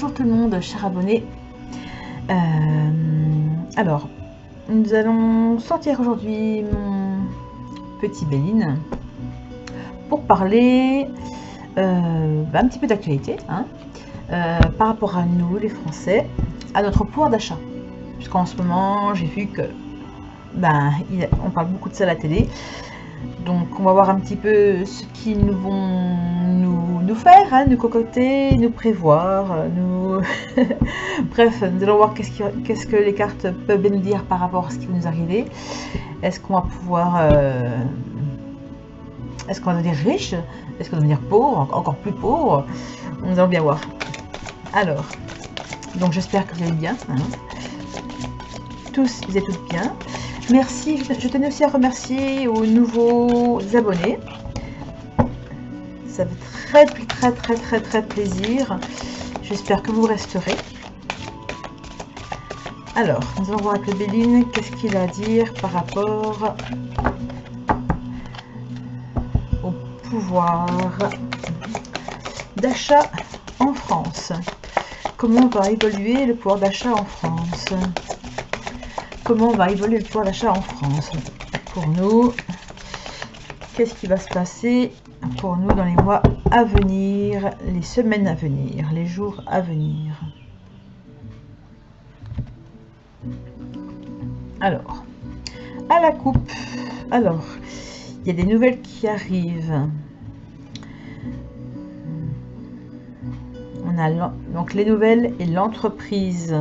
bonjour tout le monde, chers abonnés. Alors, nous allons sortir aujourd'hui mon petit Béline pour parler un petit peu d'actualité, hein, par rapport à nous, les Français, à notre pouvoir d'achat. Puisqu'en ce moment, j'ai vu que on parle beaucoup de ça à la télé. Donc on va voir un petit peu ce qu'ils vont nous faire, hein, nous concocter, nous prévoir, nous... Bref, nous allons voir qu'est-ce que les cartes peuvent nous dire par rapport à ce qui va nous arriver. Est-ce qu'on va pouvoir... Est-ce qu'on va devenir riche? Est-ce qu'on va devenir pauvre? Encore plus pauvre? Nous allons bien voir. Alors, donc j'espère que vous allez bien. Hein. Tous et toutes bien. Merci, je tenais aussi à remercier aux nouveaux abonnés. Ça fait très plaisir. J'espère que vous resterez. Alors, nous allons voir avec le Béline, qu'est-ce qu'il a à dire par rapport au pouvoir d'achat en France. Comment va évoluer le pouvoir d'achat en France? Comment va évoluer le pouvoir d'achat en France pour nous? Qu'est-ce qui va se passer pour nous dans les mois à venir, les semaines à venir, les jours à venir? Alors, à la coupe, alors, il y a des nouvelles qui arrivent. On a donc les nouvelles et l'entreprise.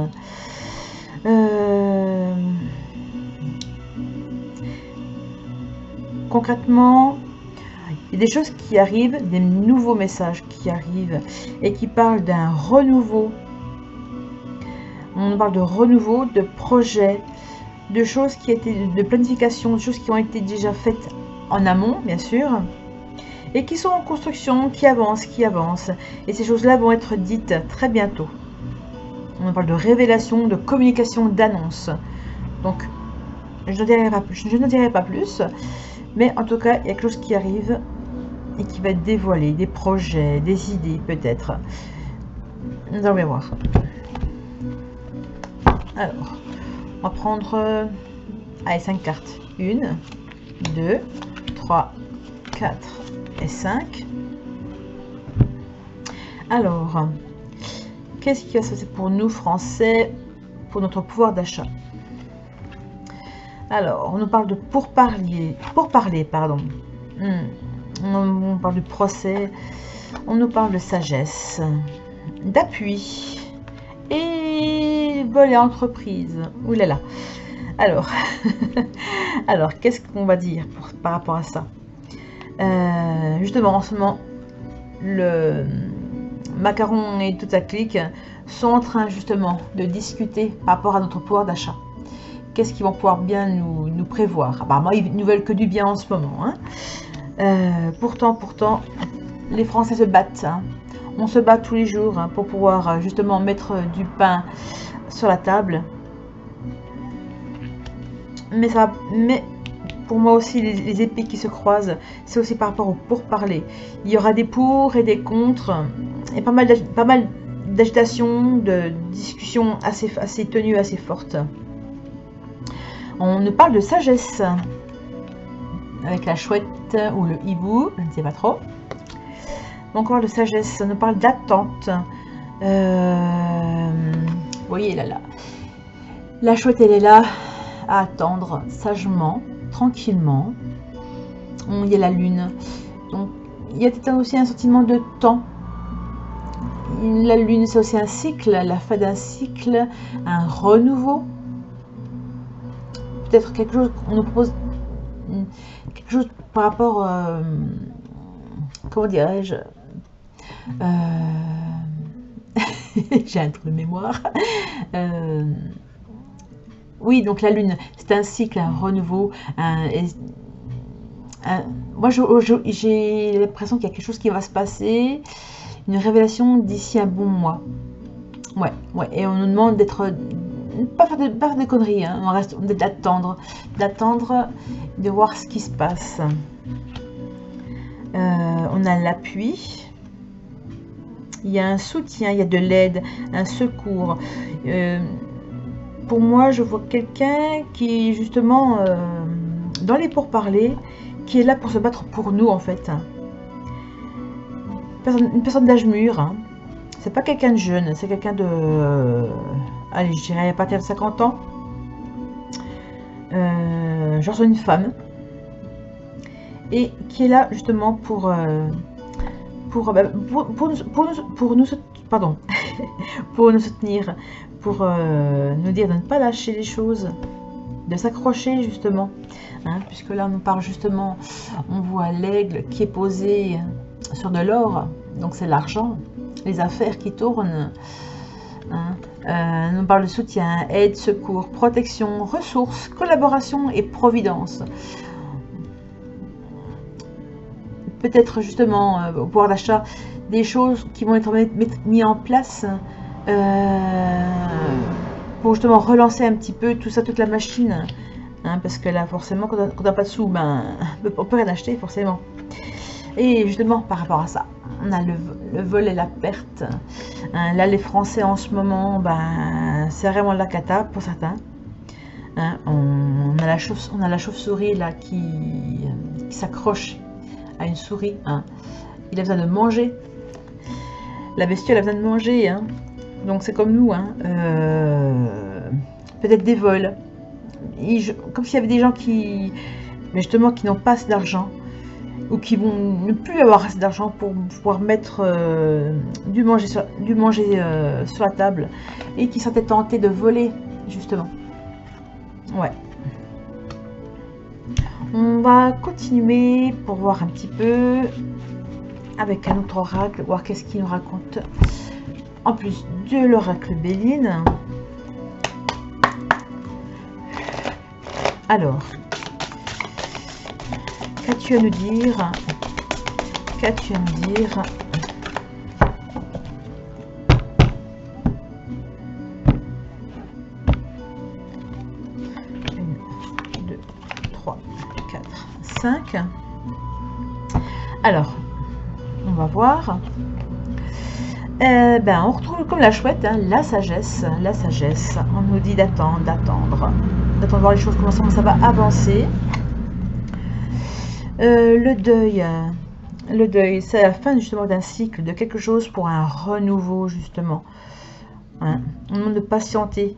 Concrètement, il y a des choses qui arrivent, des nouveaux messages qui arrivent et qui parlent d'un renouveau. On parle de renouveau, de projets, de choses qui étaient de planification, de choses qui ont été déjà faites en amont, bien sûr, et qui sont en construction, qui avancent. Et ces choses-là vont être dites très bientôt. On parle de révélation, de communication, d'annonce. Donc, je ne dirai pas plus. Mais en tout cas, il y a quelque chose qui arrive et qui va être dévoilé. Des projets, des idées peut-être. Nous allons bien voir. Alors, on va prendre 5 cartes. 1, 2, 3, 4 et 5. Alors... qu'est-ce qui va se passer pour nous, Français, pour notre pouvoir d'achat? Alors, on nous parle de pourparler, pardon. On parle du procès, on nous parle de sagesse, d'appui et volet entreprise. Ouh là là. Alors, alors qu'est-ce qu'on va dire par rapport à ça? Justement, en ce moment, le... Macaron et toute sa clique sont en train justement de discuter par rapport à notre pouvoir d'achat. Qu'est-ce qu'ils vont pouvoir bien nous prévoir? Apparemment, ils ne veulent que du bien en ce moment. Hein. Pourtant, les Français se battent. Hein. On se bat tous les jours hein, pour pouvoir justement mettre du pain sur la table. Mais pour moi aussi, les épées qui se croisent, c'est aussi par rapport au pourparler. Il y aura des pour et des contre, et pas mal d'agitation, de discussions assez tenues, assez fortes. On nous parle de sagesse, avec la chouette ou le hibou, je ne sais pas trop. Donc on parle de sagesse, on nous parle d'attente. Vous voyez là. La chouette, elle est là à attendre sagement. Tranquillement, il y a la lune, donc il y a aussi un sentiment de temps. La lune, c'est aussi un cycle, la fin d'un cycle, un renouveau. Peut-être quelque chose, on nous propose quelque chose par rapport, comment dirais-je, j'ai un trou de mémoire. Oui, donc la lune, c'est un cycle, un renouveau. Moi, j'ai l'impression qu'il y a quelque chose qui va se passer, une révélation d'ici un bon mois. Ouais. Et on nous demande d'être, pas faire de conneries, hein. On reste d'attendre, de voir ce qui se passe. On a l'appui il y a un soutien, il y a de l'aide, un secours. Pour moi, je vois quelqu'un qui est justement dans les pourparlers, qui est là pour se battre pour nous en fait. Une personne d'âge mûr, hein. C'est pas quelqu'un de jeune, c'est quelqu'un de... allez, je dirais à partir de 50 ans. Genre une femme. Et qui est là justement pour nous soutenir, pour nous dire de ne pas lâcher les choses, de s'accrocher justement, hein, puisque là on parle justement, on voit l'aigle qui est posé sur de l'or, donc c'est l'argent, les affaires qui tournent, hein. On parle de soutien, aide, secours, protection, ressources, collaboration et providence. Peut-être justement au pouvoir d'achat des choses qui vont être mises en place pour justement relancer un petit peu tout ça, toute la machine, hein, parce que là forcément quand on n'a pas de sous, ben on peut rien acheter forcément. Et justement par rapport à ça, on a le vol et la perte, hein. Là les Français en ce moment, ben c'est vraiment la cata pour certains, hein. On a la chauve-souris là qui s'accroche à une souris, hein. Il a besoin de manger, la bestiole a besoin de manger, hein. Donc c'est comme nous, hein. Peut-être des vols, comme s'il y avait des gens qui, mais justement, qui n'ont pas assez d'argent, ou qui vont ne plus avoir assez d'argent pour pouvoir mettre du manger sur la table, et qui seraient tentés de voler justement. Ouais. On va continuer pour voir un petit peu avec un autre oracle, voir qu'est-ce qu'il nous raconte en plus de l'oracle Béline. Alors, qu'as-tu à nous dire? Qu'as-tu à nous dire? Alors, on va voir. On retrouve comme la chouette, hein, la sagesse. La sagesse, on nous dit d'attendre, d'attendre voir les choses, comment ça va avancer. Le deuil, c'est la fin justement d'un cycle, de quelque chose pour un renouveau justement, hein. On demande de patienter,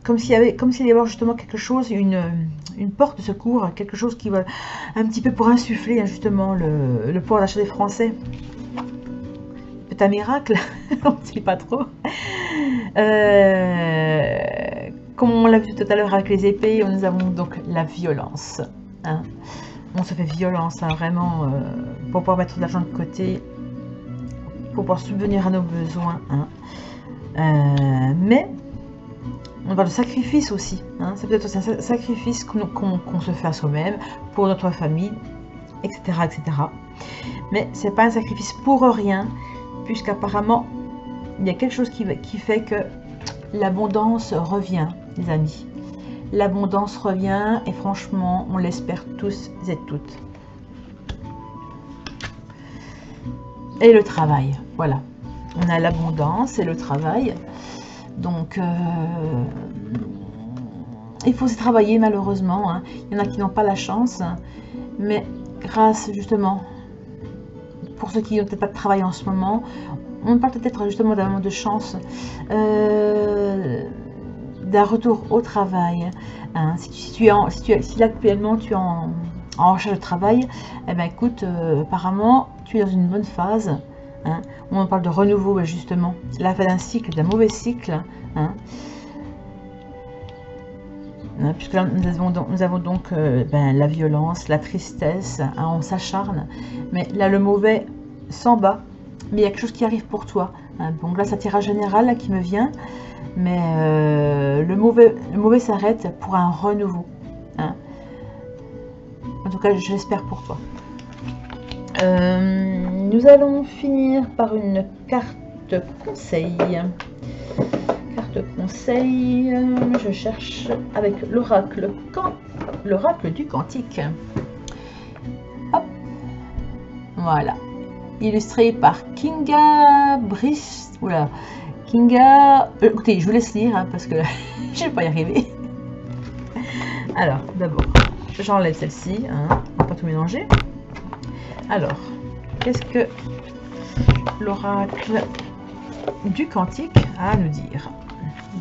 comme s'il y allait y avoir justement quelque chose, une porte de secours, quelque chose qui va un petit peu pour insuffler, hein, justement le pouvoir d'achat des Français. Peut-être un miracle, on ne sait pas trop. Comme on l'a vu tout à l'heure avec les épées, nous avons donc la violence, hein. On se fait violence, hein, vraiment, pour pouvoir mettre de l'argent de côté, pour pouvoir subvenir à nos besoins, hein. Mais on parle de sacrifice aussi, hein. C'est peut-être aussi un sacrifice qu'on se fait à soi-même, pour notre famille, etc. etc. Mais c'est pas un sacrifice pour rien, puisqu'apparemment, il y a quelque chose qui fait que l'abondance revient, les amis. L'abondance revient, et franchement, on l'espère tous et toutes. Et le travail, voilà. On a l'abondance et le travail. Donc, il faut se travailler malheureusement, hein. Il y en a qui n'ont pas la chance, mais grâce justement, pour ceux qui n'ont peut-être pas de travail en ce moment, on parle peut-être justement d'un moment de chance, d'un retour au travail, hein. Si actuellement tu es en recherche de travail, eh ben écoute, apparemment tu es dans une bonne phase, hein. On parle de renouveau justement, la fin d'un cycle, d'un mauvais cycle, hein. Puisque là nous avons donc la violence, la tristesse, hein, on s'acharne, mais là le mauvais s'en bat, mais il y a quelque chose qui arrive pour toi, hein. Donc là c'est un tirage général là, qui me vient, mais le mauvais s'arrête pour un renouveau, hein. En tout cas je l'espère pour toi. Nous allons finir par une carte conseil. Carte conseil, je cherche avec l'oracle du cantique. Hop, voilà. illustré par Kinga Brice. Oula, Kinga. Écoutez, je vous laisse lire hein, parce que je ne vais pas y arriver. Alors, d'abord, j'enlève celle-ci, hein, on va pas tout mélanger. Alors, qu'est-ce que l'oracle du cantique a à nous dire?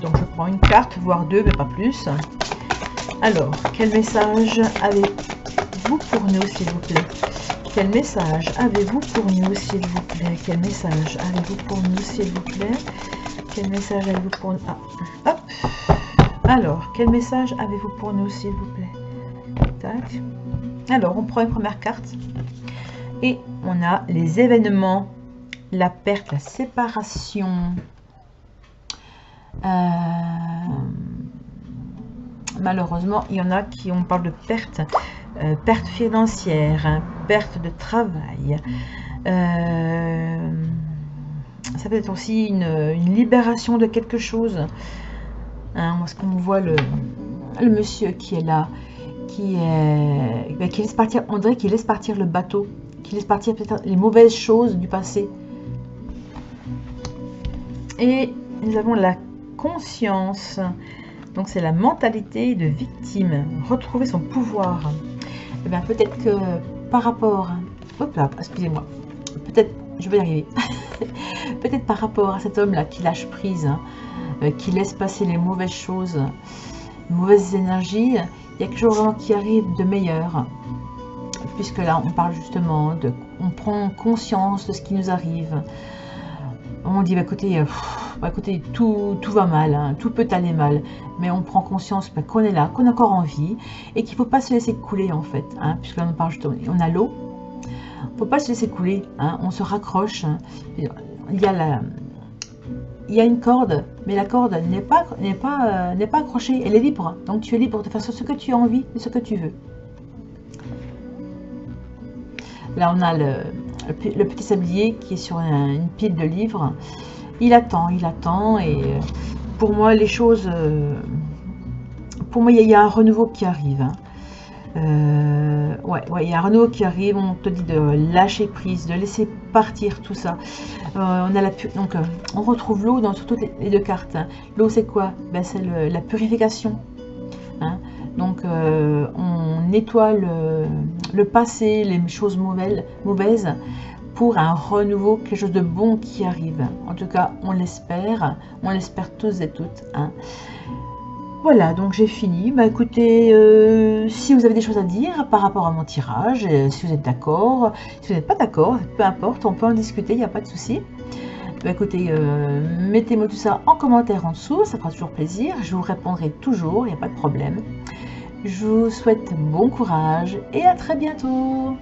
Donc, je prends une carte, voire deux, mais pas plus. Alors, quel message avez-vous pour nous, s'il vous plaît? Quel message avez-vous pour nous, s'il vous plaît? Quel message avez-vous pour nous, s'il vous plaît? Quel message avez-vous pour nous? Ah, hop. Alors, quel message avez-vous pour nous, s'il vous plaît? Tac. Alors, on prend une première carte. Et on a les événements, la perte, la séparation. Malheureusement, il y en a qui on parle de perte. Perte financière, hein, perte de travail. Ça peut être aussi une libération de quelque chose. Hein, parce qu'on voit le monsieur qui est là, qui laisse partir, on dirait qu'il laisse partir le bateau, qui laisse partir peut-être les mauvaises choses du passé. Et nous avons la conscience. Donc c'est la mentalité de victime, retrouver son pouvoir. Et bien peut-être que par rapport, hop là, excusez-moi, peut-être, je vais y arriver, peut-être par rapport à cet homme-là qui lâche prise, hein, qui laisse passer les mauvaises choses, les mauvaises énergies, il y a quelque chose vraiment qui arrive de meilleur. Puisque là, on parle justement de, on prend conscience de ce qui nous arrive. On dit, bah, écoutez, tout va mal, hein, tout peut aller mal, mais on prend conscience bah, qu'on est là, qu'on a encore envie, et qu'il ne faut pas se laisser couler en fait, hein, puisque là on parle justement, on a l'eau, il ne faut pas se laisser couler, hein, on se raccroche, hein, il y a une corde, mais la corde n'est pas accrochée, elle est libre, donc tu es libre de faire ce que tu as envie et ce que tu veux. Là on a le petit sablier qui est sur une pile de livres. Il attend, et pour moi les choses, pour moi il y a un renouveau qui arrive. Hein. Ouais, il y a un renouveau qui arrive. On te dit de lâcher prise, de laisser partir tout ça. On a donc on retrouve l'eau dans toutes les deux cartes. Hein. L'eau c'est quoi? Ben, c'est la purification. Hein. Donc on nettoie le passé, les choses mauvaises pour un renouveau, quelque chose de bon qui arrive. En tout cas, on l'espère tous et toutes. Hein. Voilà, donc j'ai fini. Bah écoutez, si vous avez des choses à dire par rapport à mon tirage, si vous êtes d'accord, si vous n'êtes pas d'accord, peu importe, on peut en discuter, il n'y a pas de souci. Bah écoutez, mettez-moi tout ça en commentaire en dessous, ça fera toujours plaisir, je vous répondrai toujours, il n'y a pas de problème. Je vous souhaite bon courage et à très bientôt.